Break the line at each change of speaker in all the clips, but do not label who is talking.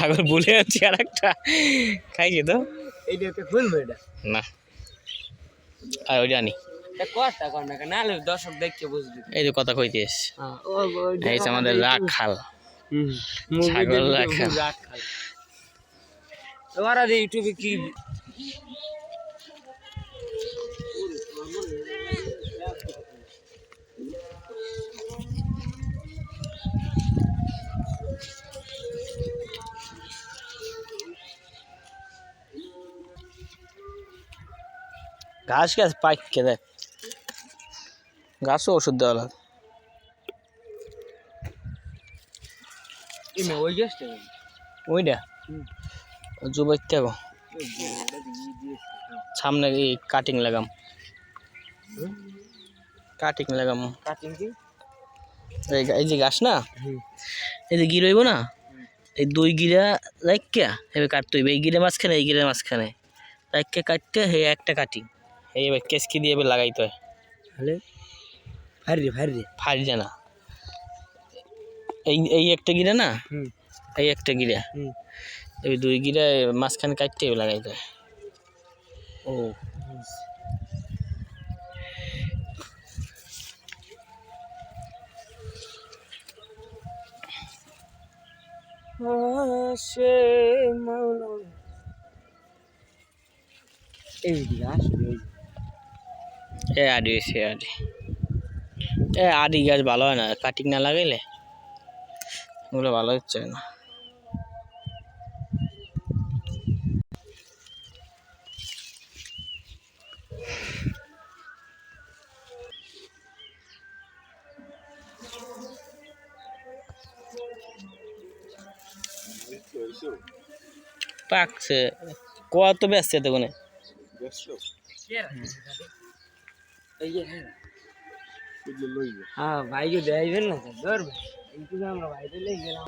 ছাগল বলে যাচ্ছে আর একটা খাইছে তো
এইটাতে খুলবো এটা
না আর ওই জানি
কথা কর না নাহলে দর্শক দেখে বুঝবে
এই যে কথা কইতেস এই যে আমাদের রাখাল ছাগল রাখাল
ওরা যে ইউটিউবে কি
ঘাস গাছ পাইকে দেখ গাছও ওষুধ দেওয়া লাগে
ওই গাছটা
ওইটা জুবাইতে থাকো সামনে এই কাটিং লাগাম
কাটিং কি
এই যে গাছ না এই যে গির হইব না এই দুই গিরা রাইকা এবার কাটতে হইবে এই গিরের মাঝখানে এই গিরের মাঝখানে রাইকা কাটতে হে একটা কাটিং এইবার কেসকি দিয়ে এবার লাগাইতে হয়
তাহলে
ফাড়ি জানা এই একটা গিরা না এই একটা গিরা এই দুই গিরা মাঝখানে কাটতে এবার লাগাইতে হয় ও
সে মাওলা এই গাছ
আদি আদি গাছ ভালো হয় না কাটিং না লাগাইলে ওগুলো ভালো হচ্ছে না পাকছে কত ব্যস্ত তখন
হ্যাঁ ভাইকে দেখাইবেন না ধরবে কিন্তু আমরা ভাইকে লেগে গেলাম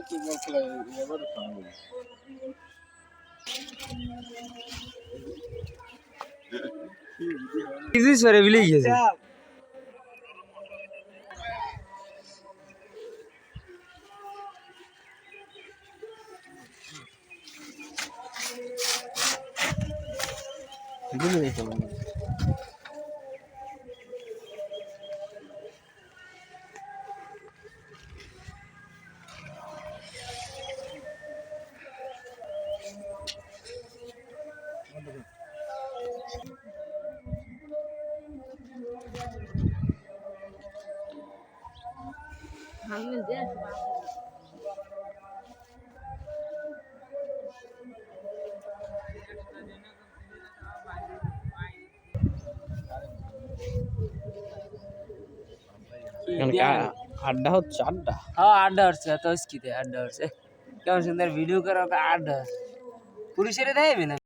কিছু সরে বিলে গেছে
আড্ডা হচ্ছে আড্ডা
হ্যাঁ আড্ডা হচ্ছে তো আড্ডা হচ্ছে কেমন সুন্দর ভিডিও করা আড্ডা পুলিশের দেখাইবে না